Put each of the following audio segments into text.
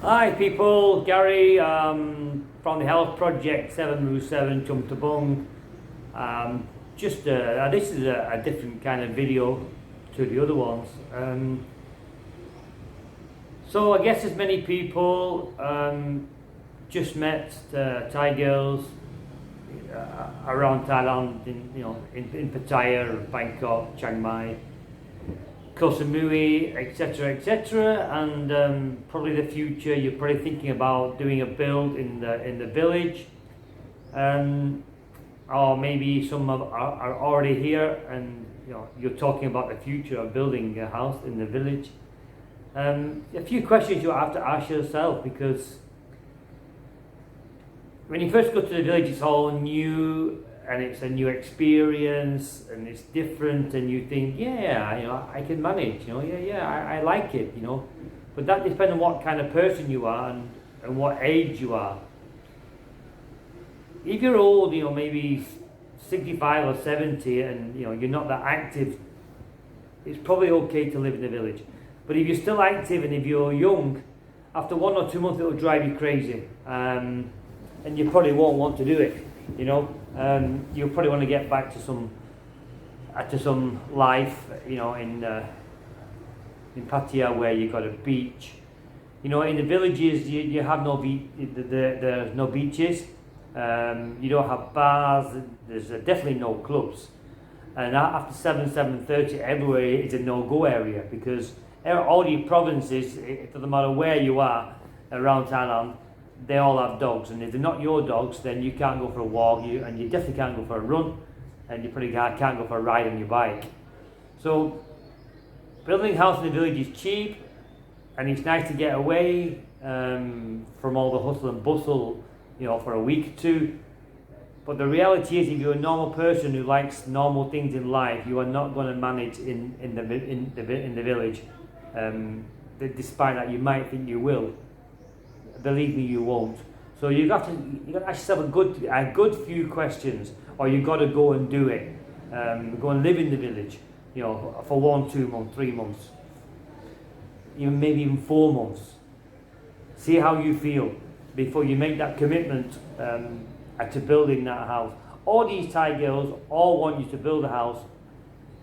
Hi people, Gary from the Health Project 707 Chumtabung. This is a different kind of video to the other ones. So I guess as many people just met Thai girls around Thailand, in Pattaya, Bangkok, Chiang Mai, Koh Samui, etc., and probably the future. You're probably thinking about doing a build in the village, or maybe some are already here, and you're talking about the future of building a house in the village. A few questions you have to ask yourself, because when you first go to the village, it's all new and it's a new experience and it's different, and you think, I can manage, I like it, but that depends on what kind of person you are and what age you are. If you're old, maybe 65 or 70, and you're not that active, it's probably okay to live in the village. But if you're still active and if you're young, after 1 or 2 months it will drive you crazy, and you probably won't want to do it. You'll probably want to get back to some life, in Pattaya, where you've got a beach. In the villages you have no there's no beaches. You don't have bars. There's definitely no clubs. And after 7:30, everywhere is a no-go area, because all the provinces, it doesn't matter where you are around Thailand, they all have dogs, and if they're not your dogs, then you can't go for a walk, and you definitely can't go for a run, and you probably can't go for a ride on your bike. So building a house in the village is cheap, and it's nice to get away from all the hustle and bustle, for a week or two. But the reality is, if you're a normal person who likes normal things in life, you are not going to manage in the village. Despite that, you might think you will. Believe me, you won't. So you got to ask yourself a good few questions, or you got to go and do it. Go and live in the village, for 1, 2 months, 3 months, maybe even 4 months. See how you feel before you make that commitment to building that house. All these Thai girls all want you to build a house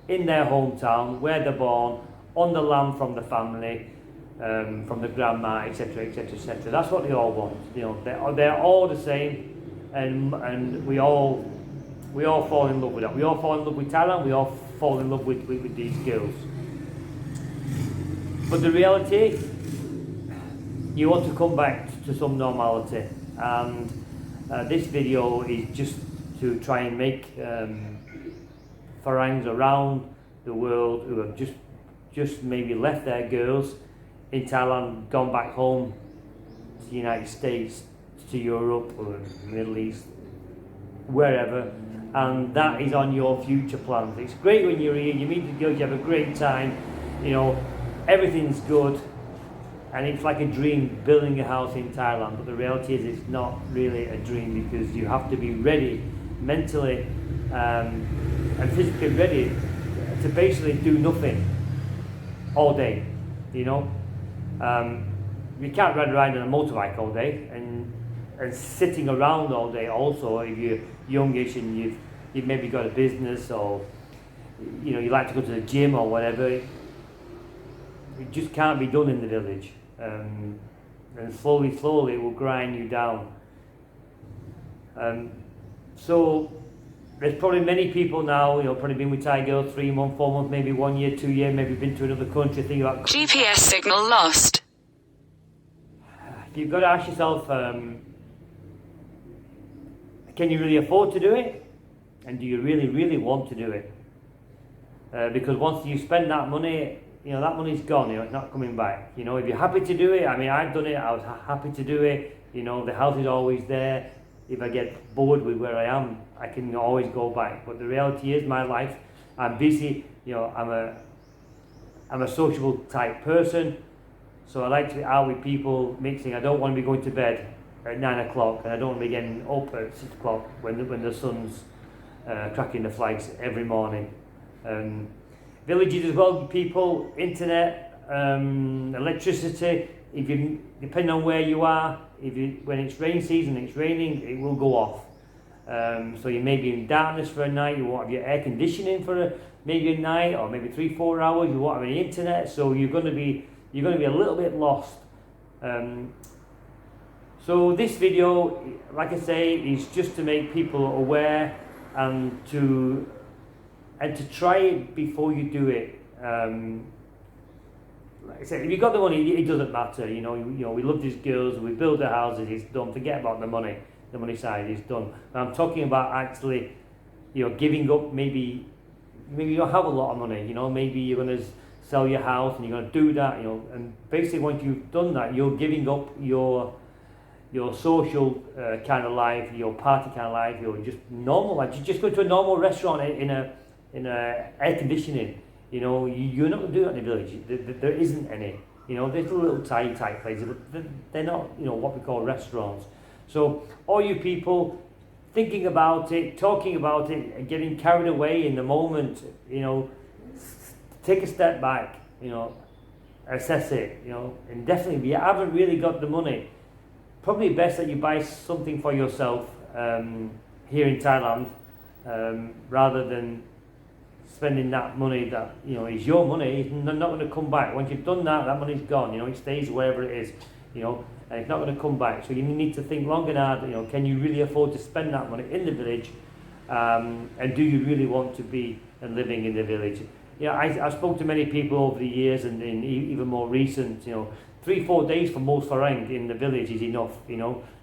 in their hometown, where they're born, on the land from the family, from the grandma, etc., etc. That's what they all want. They're all the same, and we all fall in love with that. We all fall in love with Thailand. We all fall in love with these girls. But the reality, you want to come back to some normality, and this video is just to try and make Farangs around the world who have just maybe left their girls in Thailand, gone back home to the United States, to Europe or Middle East, wherever, and that is on your future plans. It's great when you're here, you meet the girls, you have a great time, everything's good, and it's like a dream building a house in Thailand. But the reality is, it's not really a dream, because you have to be ready mentally and physically ready to basically do nothing all day. You can't ride on a motorbike all day, and sitting around all day. Also, if you're youngish and you've maybe got a business, or you like to go to the gym or whatever, it just can't be done in the village. And slowly it will grind you down. So there's probably many people now, probably been with Thai girls 3 months, 4 months, maybe 1 year, 2 years, maybe been to another country, thinking about GPS signal lost. You've got to ask yourself, can you really afford to do it? And do you really want to do it? Because once you spend that money, that money's gone, it's not coming back. If you're happy to do it, I've done it, I was happy to do it, the house is always there. If I get bored with where I am, I can always go back. But the reality is, my life, I'm busy, I'm a sociable type person, so I like to be out with people, mixing. I don't want to be going to bed at 9 o'clock, and I don't want to be getting up at 6 o'clock when the sun's cracking the flags every morning. Villages as well, people, internet, electricity. If depending on where you are, when it's rain season, it's raining, it will go off. So you may be in darkness for a night. You won't have your air conditioning for maybe a night, or maybe 3-4 hours. You won't have any internet, so you're going to be a little bit lost. So this video, like I say, is just to make people aware and to try it before you do it. Like I said, if you've got the money, it doesn't matter. You know, we love these girls, we build the houses, it's done. Forget about the money. The money side is done. But I'm talking about actually, giving up. Maybe you don't have a lot of money. Maybe you're going to sell your house and you're going to do that. And basically once you've done that, you're giving up your social kind of life, your party kind of life, your just normal life. You just go to a normal restaurant in a air conditioning. You're not going to do that in the village. There isn't any. There's little Thai type places, but they're not, what we call restaurants. So all you people thinking about it, talking about it, and getting carried away in the moment, take a step back, assess it, and definitely if you haven't really got the money, probably best that you buy something for yourself here in Thailand, rather than spending that money that is your money. It's not going to come back. Once you've done that, that money's gone. It stays wherever it is. And it's not going to come back. So you need to think long and hard. Can you really afford to spend that money in the village? And do you really want to be living in the village? I spoke to many people over the years, and even more recent. 3-4 days for most farang in the village is enough.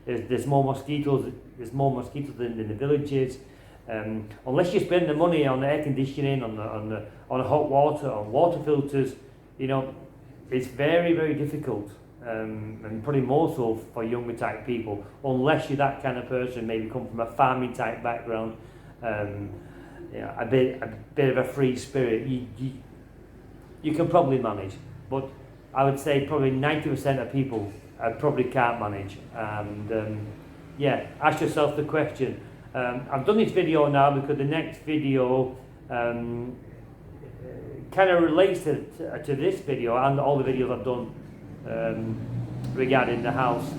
There's more mosquitoes. There's more mosquitoes than in the villages. Unless you spend the money on the air conditioning, on hot water, on water filters, it's very, very difficult. And probably more so for younger type people, unless you're that kind of person, maybe come from a farming type background, a bit of a free spirit. You can probably manage, but I would say probably 90% of people probably can't manage. And ask yourself the question. I've done this video now because the next video kind of relates to this video and all the videos I've done regarding the house,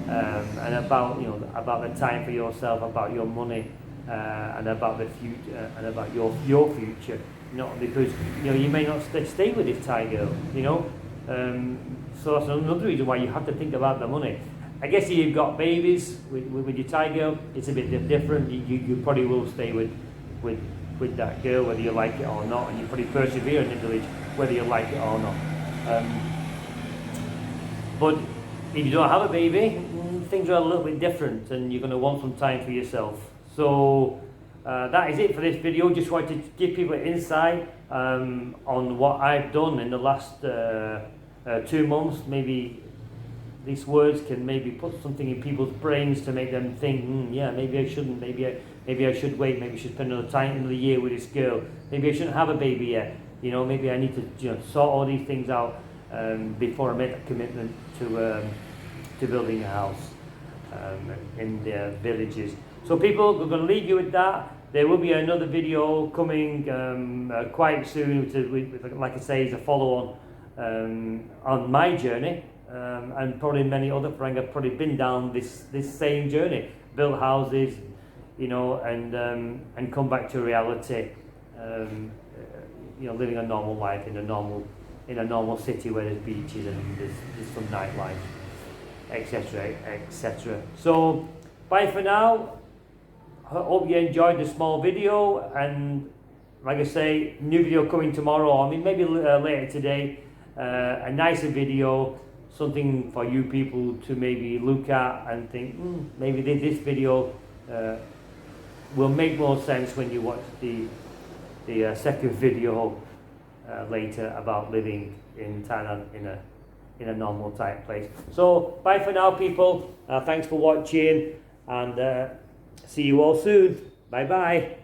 and about the time for yourself, about your money, and about the future, and about your future. Because you may not stay with this Thai girl. So that's another reason why you have to think about the money. I guess if you've got babies with your Thai girl, it's a bit different. You probably will stay with that girl whether you like it or not, and you probably persevere in the village whether you like it or not. But if you don't have a baby, things are a little bit different, and you're going to want some time for yourself. So that is it for this video. Just wanted to give people an insight on what I've done in the last 2 months. Maybe these words can maybe put something in people's brains to make them think, maybe I shouldn't, maybe I should wait, maybe I should spend another year with this girl, maybe I shouldn't have a baby yet, maybe I need to sort all these things out before I make a commitment to building a house in the villages. So people, we're going to leave you with that. There will be another video coming quite soon, with, like I say, is a follow-on on my journey. And probably many other friends have probably been down this same journey, built houses, and come back to reality, living a normal life in a normal city where there's beaches and there's some nightlife, etc., etc. So bye for now. Hope you enjoyed the small video, and like I say, new video coming tomorrow, maybe later today, a nicer video. Something for you people to maybe look at and think, maybe this video will make more sense when you watch the second video later about living in Thailand in a normal type place. So bye for now, people. Thanks for watching, and see you all soon. Bye bye.